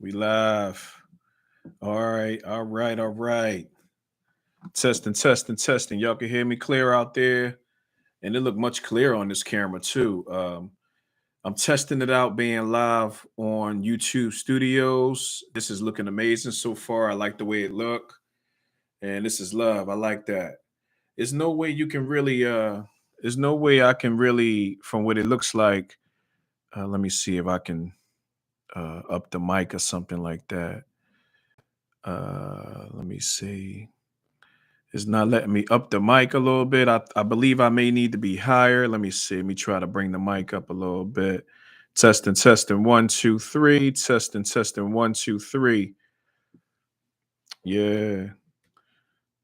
We live. All right, all right, all right. Testing, testing, testing. Y'all can hear me clear out there, and it look much clearer on this camera too. I'm testing it out, being live on YouTube Studios. This is looking amazing so far. I like the way it look, and this is love. I like that. There's no way you can really. There's no way I can really, from what it looks like. Let me see if I can up the mic or something like that. Let me see. It's not letting me up the mic a little bit. I believe I may need to be higher. Let me see. Let me try to bring the mic up a little bit. Testing, testing, 1, 2, 3. Testing, testing, 1, 2, 3. Yeah.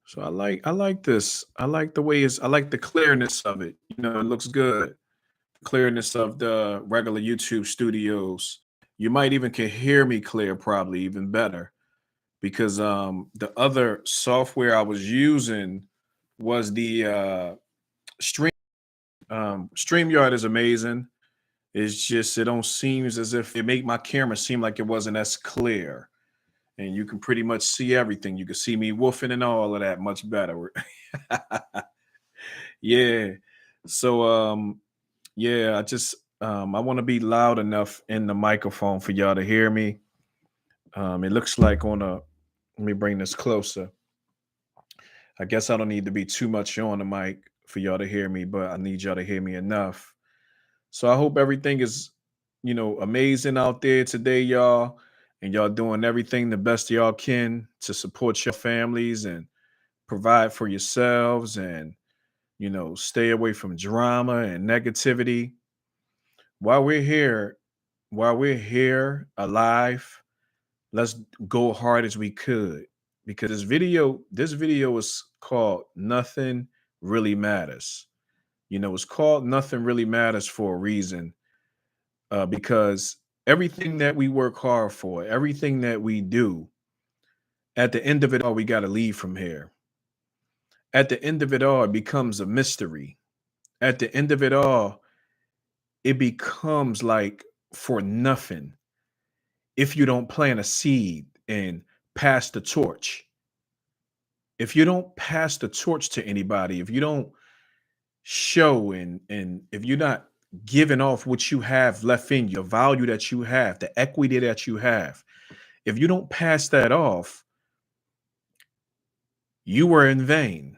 So I like this. I like the way I like the clearness of it. It looks good. Clearness of the regular YouTube studios. You might even can hear me clear, probably even better. Because the other software I was using was the Stream. StreamYard is amazing. It's just it don't seem as if it make my camera seem like it wasn't as clear, and you can pretty much see everything. You can see me woofing and all of that much better. Yeah. So yeah, I want to be loud enough in the microphone for y'all to hear me. It looks like on a let me bring this closer. I guess I don't need to be too much on the mic for y'all to hear me, but I need y'all to hear me enough. So I hope everything is, amazing out there today, y'all. And y'all doing everything the best y'all can to support your families and provide for yourselves and, stay away from drama and negativity. While we're here, while we're here alive, let's go hard as we could because this video is called Nothing Really Matters. It's called Nothing Really Matters for a reason, because everything that we work hard for, everything that we do, at the end of it all, we got to leave from here. At the end of it all, it becomes a mystery. At the end of it all, it becomes like for nothing if you don't plant a seed and pass the torch. If you don't pass the torch to anybody, if you don't show and if you're not giving off what you have left in you, the value that you have, the equity that you have, if you don't pass that off, you were in vain,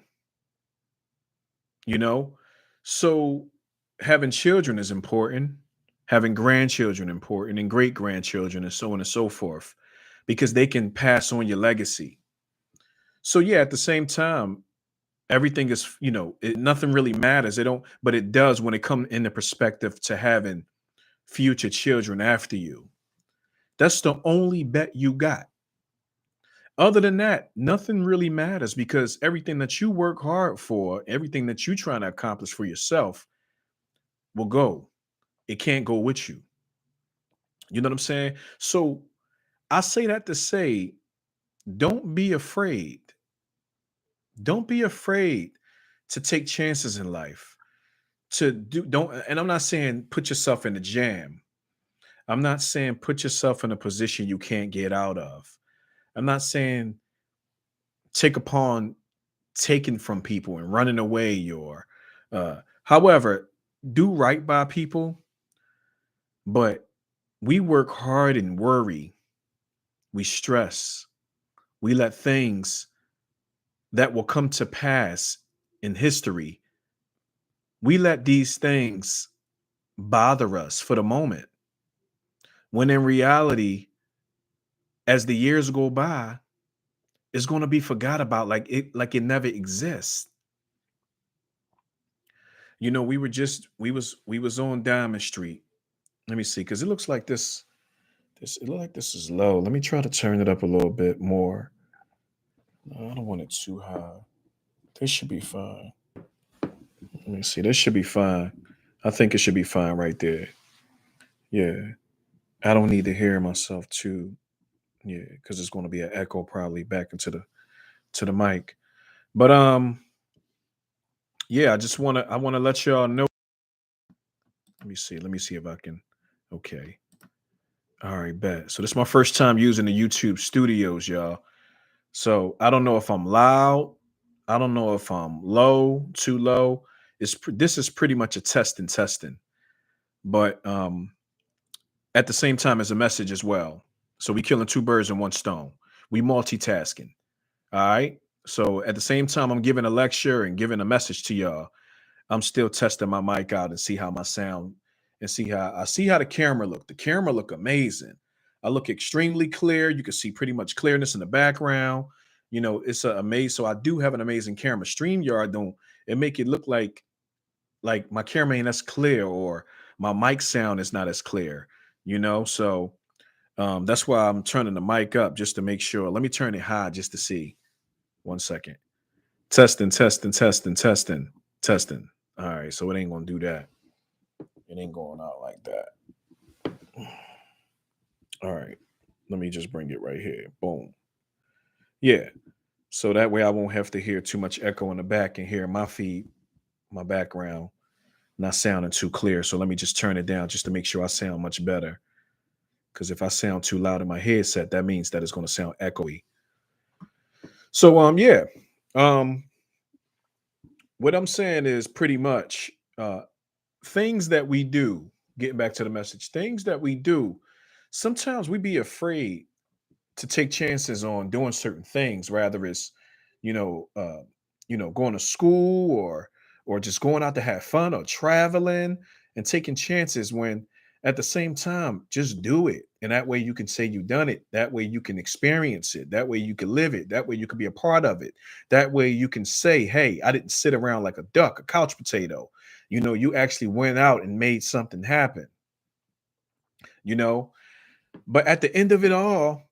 you know? So having children is important, having grandchildren important, and great grandchildren, and so on and so forth, because they can pass on your legacy. So yeah, at the same time, everything is, nothing really matters. It don't, but it does when it comes in the perspective to having future children after you. That's the only bet you got. Other than that, nothing really matters because everything that you work hard for, everything that you're trying to accomplish for yourself will go. It can't go with you. You know what I'm saying? So I say that to say, don't be afraid. Don't be afraid to take chances in life. To do don't and I'm not saying put yourself in a jam. I'm not saying put yourself in a position you can't get out of. I'm not saying take upon taking from people and running away or however, do right by people, but we work hard and worry, we stress, we let things that will come to pass in history, we let these things bother us for the moment. When in reality, as the years go by, it's going to be forgot about like it never exists. We was on Diamond Street. Let me see, because it looks like it looks like this is low. Let me try to turn it up a little bit more. No, I don't want it too high. This should be fine. Let me see. This should be fine. I think it should be fine right there. Yeah. I don't need to hear myself too. Yeah, because it's going to be an echo probably back into the mic. But yeah, I want to let y'all know. Let me see. Let me see if I can. Okay. All right, bet. So this is my first time using the YouTube studios, y'all. So I don't know if I'm loud. I don't know if I'm low, too low. This is pretty much a testing, but at the same time as a message as well. So we killing two birds in one stone. We multitasking. All right. So at the same time, I'm giving a lecture and giving a message to y'all. I'm still testing my mic out and see how my sound and see how the camera look. The camera look amazing. I look extremely clear. You can see pretty much clearness in the background. You know, it's a amazing. So I do have an amazing camera. StreamYard don't it make it look like my camera ain't as clear or my mic sound is not as clear. You know, so that's why I'm turning the mic up just to make sure. Let me turn it high just to see. One second. Testing, testing. All right, so it ain't gonna do that. It ain't going out like that. All right, let me just bring it right here. Boom. Yeah. So that way I won't have to hear too much echo in the back and hear my feed, my background not sounding too clear. So let me just turn it down just to make sure I sound much better. Because if I sound too loud in my headset, that means that it's going to sound echoey. So yeah. Um, what I'm saying is pretty much things that we do, getting back to the message, things that we do, sometimes we be afraid to take chances on doing certain things, rather it's, you know, uh, going to school or just going out to have fun or traveling and taking chances when at the same time, just do it. And that way you can say you done it. That way you can experience it. That way you can live it. That way you can be a part of it. That way you can say, hey, I didn't sit around like a duck, a couch potato. You know, you actually went out and made something happen, you know. But at the end of it all,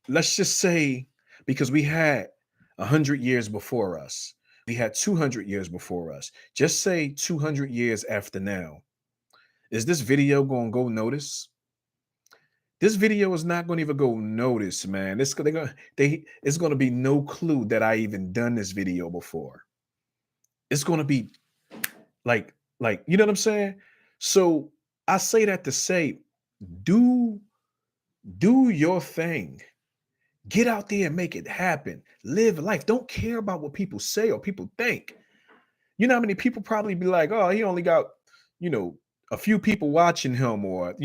let's just say because we had 100 years before us, we had 200 years before us. Just say 200 years after now. Is this video going to go notice? This video is not going to even go notice, man. It's going to be no clue that I even done this video before. It's going to be like you know what I'm saying? So I say that to say, do do your thing. Get out there and make it happen. Live life. Don't care about what people say or people think. You know how many people probably be like, "Oh, he only got, you know, a few people watching him," or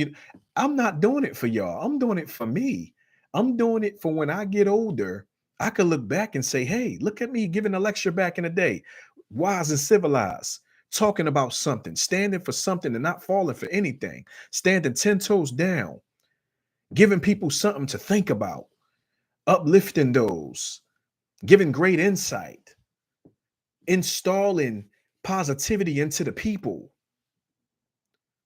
I'm not doing it for y'all. I'm doing it for me. I'm doing it for when I get older. I could look back and say, "Hey, look at me giving a lecture back in the day, wise and civilized, talking about something, standing for something and not falling for anything, standing 10 toes down, giving people something to think about, uplifting those, giving great insight, installing positivity into the people."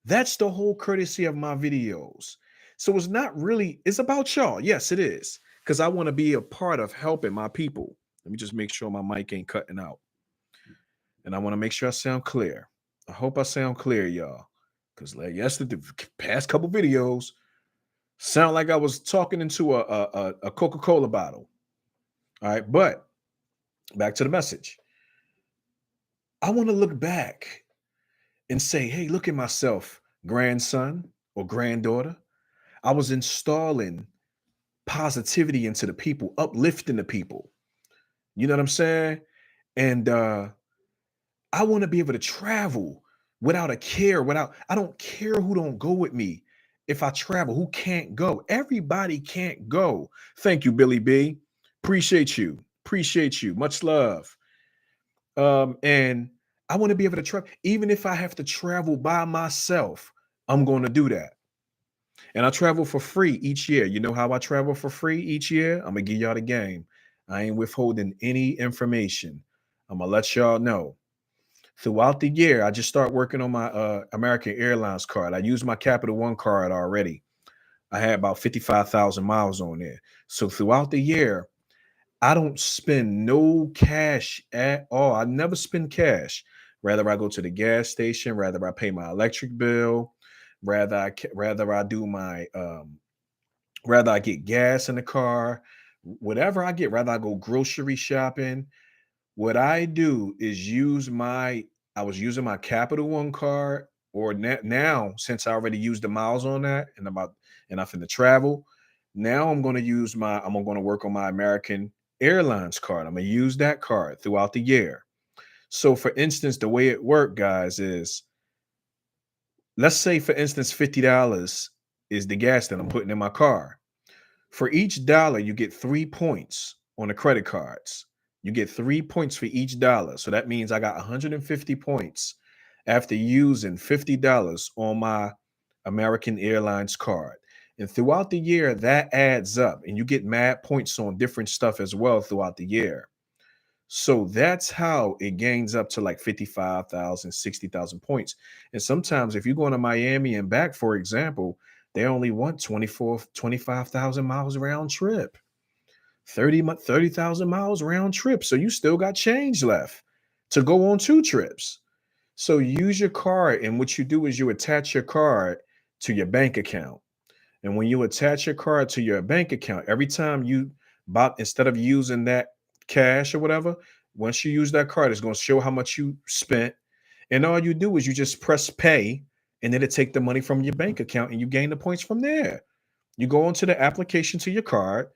That's the whole courtesy of my videos. So it's not really, it's about y'all. Yes, it is. Because I want to be a part of helping my people. Let me just make sure my mic ain't cutting out. And I want to make sure I sound clear. I hope I sound clear, y'all. Because like yesterday, the past couple videos sound like I was talking into a Coca-Cola bottle. All right. But back to the message. I want to look back and say, hey, look at myself, grandson or granddaughter. I was installing positivity into the people, uplifting the people. You know what I'm saying? And I want to be able to travel without a care, without I don't care who don't go with me. If I travel, who can't go? Everybody can't go. Thank you, Billy B. Appreciate you. Appreciate you. Much love. And I want to be able to travel, even if I have to travel by myself, I'm going to do that. And I travel for free each year. You know how I travel for free each year? I'm gonna give y'all the game. I ain't withholding any information. I'm gonna let y'all know. Throughout the year, I just start working on my American Airlines card. I use my Capital One card already. I had about 55,000 miles on there. So throughout the year, I don't spend no cash at all. I never spend cash. Rather I go to the gas station, rather I pay my electric bill, rather I do my rather I get gas in the car, whatever I get, rather I go grocery shopping. What I do is use my I was using my Capital One card or now since I already used the miles on that and I'm finna travel, now I'm going to work on my American Airlines card. I'm gonna use that card throughout the year. So for instance, the way it worked, guys, is let's say for instance, $50 is the gas that I'm putting in my car. For each dollar, you get 3 points on the credit cards. You get 3 points for each dollar. So that means I got 150 points after using $50 on my American Airlines card. And throughout the year, that adds up, and you get mad points on different stuff as well throughout the year. So that's how it gains up to like 55,000, 60,000 points. And sometimes if you're going to Miami and back, for example, they only want 25,000 miles round trip, 30,000 miles round trip. So you still got change left to go on 2 trips. So use your card. And what you do is you attach your card to your bank account. And when you attach your card to your bank account, every time you bought, instead of using that cash or whatever, once you use that card, it's going to show how much you spent. And all you do is you just press pay, and then it take the money from your bank account and you gain the points from there. You go into the application to your card,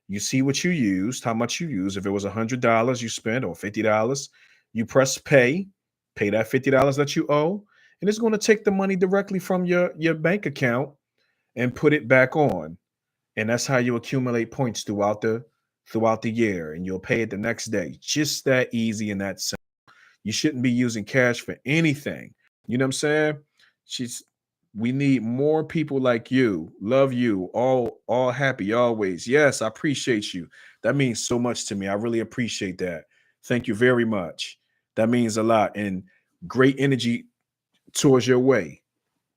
you see what you used, how much you used. If it was $100 you spent or $50, you press pay, pay that $50 that you owe, and it's going to take the money directly from your bank account and put it back on. And that's how you accumulate points throughout the year, and you'll pay it the next day. Just that easy and that simple. You shouldn't be using cash for anything. You know what I'm saying? She's We need more people like you. Love you. All happy always. Yes, I appreciate you. That means so much to me. I really appreciate that. Thank you very much. That means a lot, and great energy towards your way.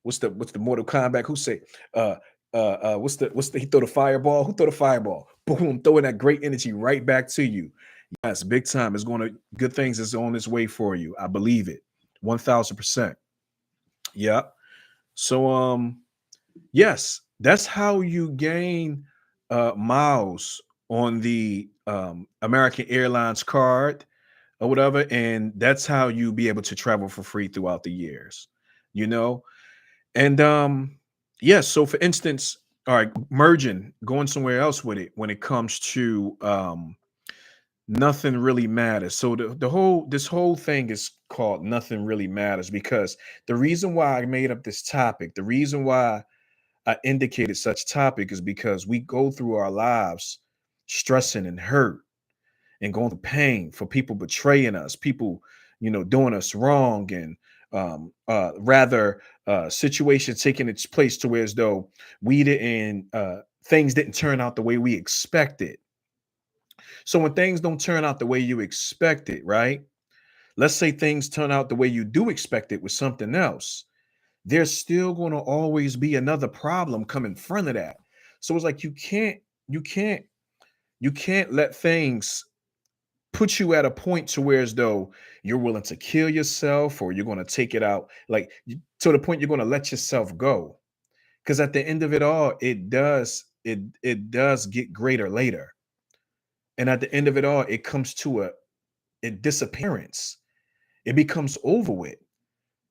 What's the Mortal Kombat? Who say what's the he throw the fireball? Who throw the fireball? Boom, throwing that great energy right back to you. Yes, big time. It's going to good things is on its way for you. I believe it. 1000%. Yeah. So yes, that's how you gain miles on the American Airlines card or whatever. And that's how you be able to travel for free throughout the years. You know, and yes, so for instance, all right, merging, going somewhere else with it when it comes to nothing really matters. So the whole this whole thing is called nothing really matters because the reason why I made up this topic, the reason why I indicated such topic is because we go through our lives stressing and hurt and going through pain for people betraying us, people, doing us wrong, and rather situations taking its place to where as though we didn't, things didn't turn out the way we expected. So when things don't turn out the way you expect it, right? Let's say things turn out the way you do expect it with something else. There's still going to always be another problem come in front of that. So it's like you can't, you can't let things put you at a point to where as though you're willing to kill yourself or you're going to take it out to the point you're going to let yourself go, because at the end of it all it does get greater later, and at the end of it all it comes to a disappearance. It becomes over with.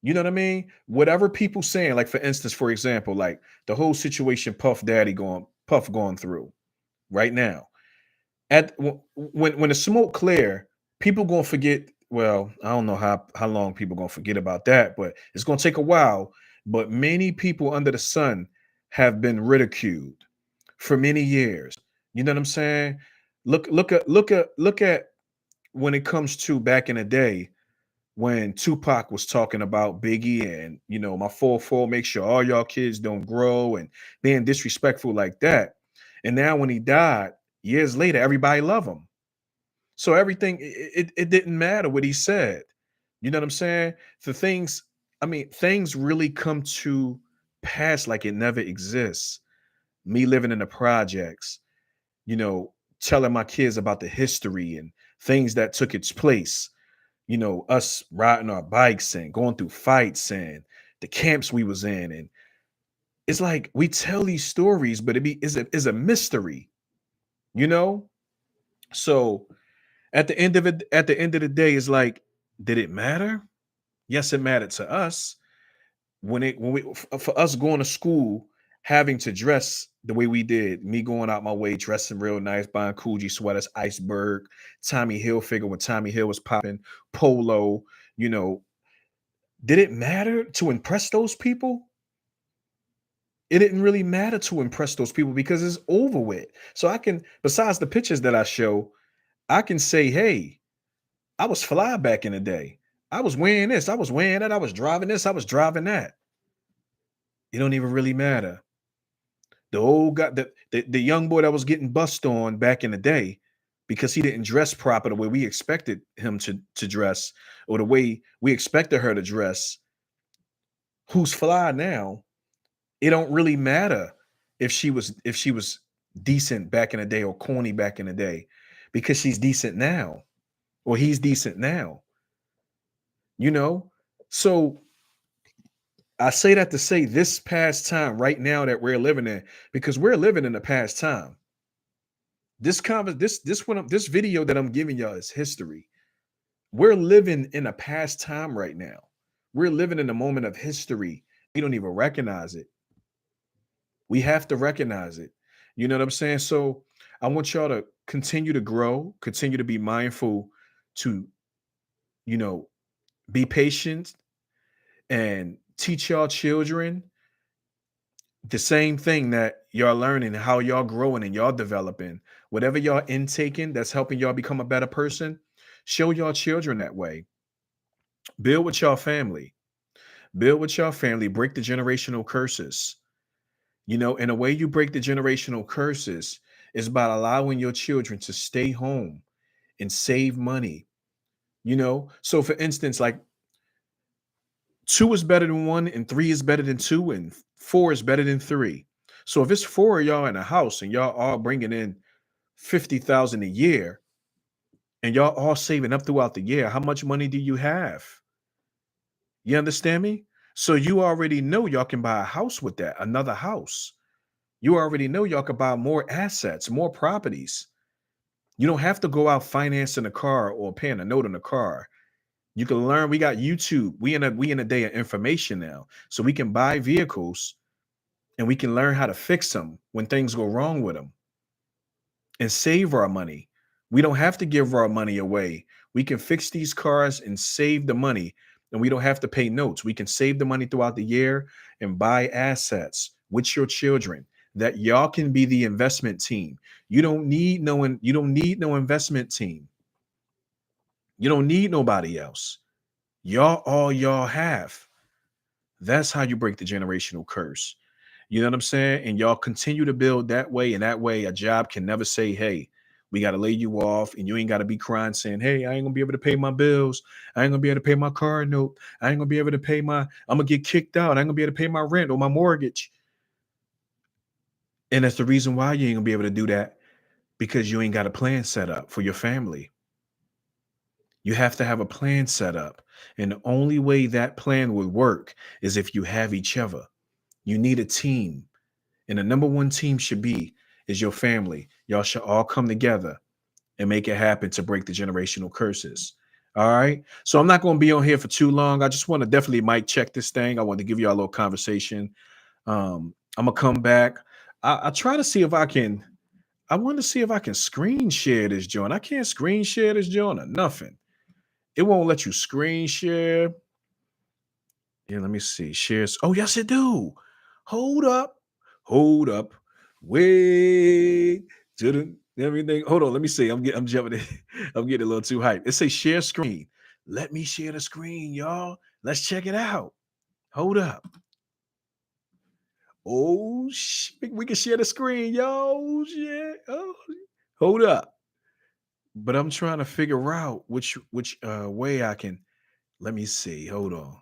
You know what I mean? Whatever people saying, like for instance, for example, like the whole situation Puff going through right now, when the smoke clear, people gonna forget. Well, I don't know how long people gonna forget about that, but it's gonna take a while. But many people under the sun have been ridiculed for many years. You know what I'm saying? Look at when it comes to back in the day when Tupac was talking about Biggie and my 4-4, make sure all y'all kids don't grow and being disrespectful like that. And now when he died years later, everybody love him. So everything it didn't matter what he said. You know what I'm saying? The things, I mean, things really come to pass like it never exists. Me living in the projects, you know, telling my kids about the history and things that took its place, us riding our bikes and going through fights and the camps we was in. And it's like we tell these stories, but is a mystery, you know? So at the end of the day, it's like, did it matter? Yes, it mattered to us. For us going to school, having to dress the way we did, me going out my way, dressing real nice, buying Coogee sweaters, Iceberg, Tommy Hilfiger when Tommy Hill was popping, Polo, you know, did it matter to impress those people? It didn't really matter to impress those people because it's over with. So I can, besides the pictures that I show, I can say, hey, I was fly back in the day. I was wearing this, I was wearing that, I was driving this, I was driving that. It don't even really matter. The old guy, the young boy that was getting bust on back in the day because he didn't dress proper the way we expected him to dress, or the way we expected her to dress, who's fly now. It don't really matter if she was decent back in the day or corny back in the day, because she's decent now, or he's decent now, you know? So I say that to say this past time right now that we're living in, because we're living in the past time. This video that I'm giving y'all is history. We're living in a past time right now. We're living in a moment of history. We don't even recognize it. We have to recognize it. You know what I'm saying? So I want y'all to continue to grow, continue to be mindful, to, you know, be patient and teach y'all children the same thing that y'all learning, how y'all growing and y'all developing. Whatever y'all intaking that's helping y'all become a better person, show y'all children that way. Build with y'all family. Build with y'all family. Break the generational curses. You know, and the way you break the generational curses is by allowing your children to stay home and save money. You know, so for instance, like two is better than one, and three is better than two, and four is better than three. So if it's four of y'all in a house and y'all all bringing in 50,000 a year, and y'all all saving up throughout the year, how much money do you have? You understand me? So you already know y'all can buy a house with that, another house. You already know y'all could buy more assets, more properties. You don't have to go out financing a car or paying a note on a car. You can learn. We got YouTube. We in a day of information now. So we can buy vehicles and we can learn how to fix them when things go wrong with them and save our money. We don't have to give our money away. We can fix these cars and save the money, and we don't have to pay notes. We can save the money throughout the year and buy assets with your children that y'all can be the investment team. You don't need no investment team. You don't need nobody else. Y'all all y'all have. That's how you break the generational curse. You know what I'm saying? And y'all continue to build that way. And that way, a job can never say, hey, we got to lay you off. And you ain't got to be crying saying, hey, I ain't going to be able to pay my bills. I ain't going to be able to pay my car note. I ain't going to be able to pay I'm going to get kicked out. I ain't going to be able to pay my rent or my mortgage. And that's the reason why you ain't going to be able to do that, because you ain't got a plan set up for your family. You have to have a plan set up. And the only way that plan would work is if you have each other. You need a team. And the number one team should be is your family. Y'all should all come together and make it happen to break the generational curses. All right. So I'm not going to be on here for too long. I just want to definitely mic check this thing. I want to give you all a little conversation. I'm gonna come back. I try to see if I can. I want to see if I can screen share this joint. I can't screen share this joint or nothing. It won't let you screen share. Yeah, let me see. Shares. Oh, yes, it do. Hold up. Hold up. Wait. Didn't everything. Hold on. Let me see. I'm jumping in. I'm getting a little too hyped. It says share screen. Let me share the screen, y'all. Let's check it out. Hold up. Oh shit. We can share the screen, y'all. Yeah. Oh, hold up. But I'm trying to figure out which way I can. Let me see. Hold on.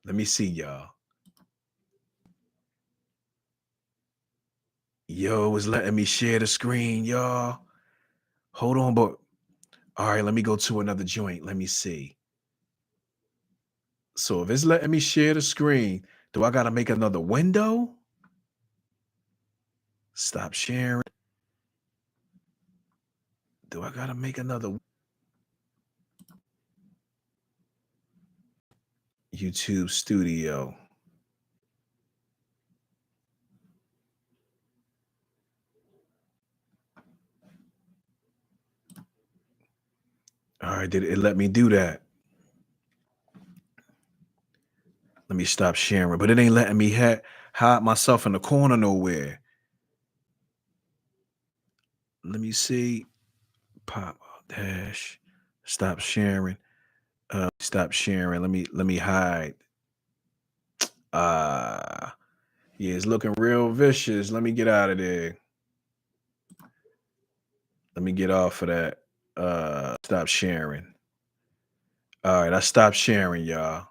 Let me see, y'all. Yo, it's letting me share the screen, y'all. Hold on, but all right, let me go to another joint. Let me see. So if it's letting me share the screen, do I gotta make another window? Stop sharing. Do I gotta make another YouTube studio? All right, did it let me do that? Let me stop sharing, but it ain't letting me hide myself in the corner nowhere. Let me see. Pop dash. Stop sharing. Stop sharing. Let me hide. Uh yeah, it's looking real vicious. Let me get out of there. Let me get off of that. Stop sharing. All right, I stopped sharing, y'all.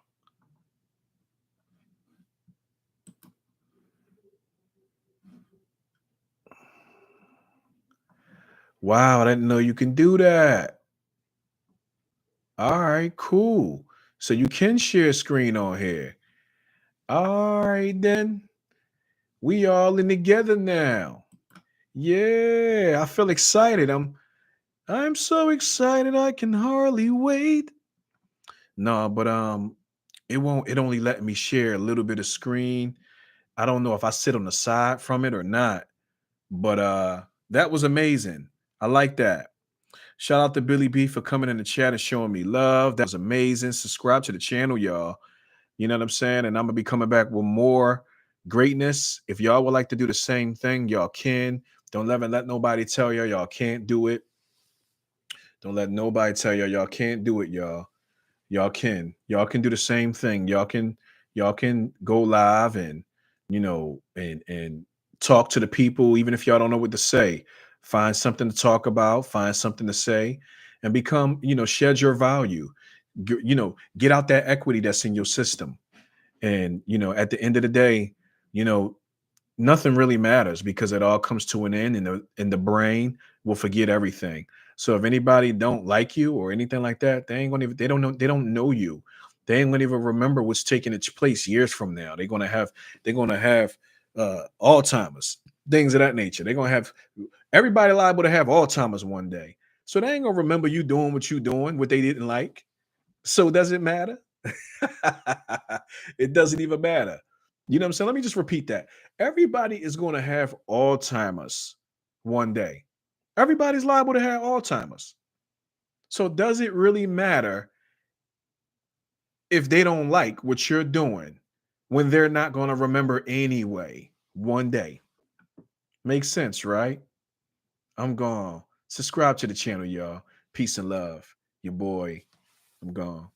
Wow, I didn't know you can do that. All right, cool. So you can share screen on here. All right, then. We all in together now. Yeah, I feel excited. I'm so excited I can hardly wait. No, but it only let me share a little bit of screen. I don't know if I sit on the side from it or not, but that was amazing. I like that. Shout out to Billy B for coming in the chat and showing me love. That was amazing. Subscribe to the channel, y'all. You know what I'm saying? And I'm gonna be coming back with more greatness. If y'all would like to do the same thing, y'all can. Don't ever let nobody tell y'all can't do it. Don't let nobody tell y'all can't do it, y'all. Y'all can. Y'all can do the same thing. Y'all can go live and and talk to the people, even if y'all don't know what to say. Find something to talk about, find something to say, and become, shed your value. Get out that equity that's in your system. And at the end of the day, you know, nothing really matters because it all comes to an end, and the brain will forget everything. So if anybody don't like you or anything like that, they don't know you. They ain't gonna even remember what's taking its place years from now. They're gonna have Alzheimer's, things of that nature. They're gonna have everybody liable to have Alzheimer's one day. So they ain't gonna remember you doing what you doing, what they didn't like. So does it matter? It doesn't even matter. You know what I'm saying? Let me just repeat that. Everybody is going to have Alzheimer's one day. Everybody's liable to have Alzheimer's. So does it really matter if they don't like what you're doing when they're not going to remember anyway one day? Makes sense, right? I'm gone. Subscribe to the channel, y'all. Peace and love. Your boy. I'm gone.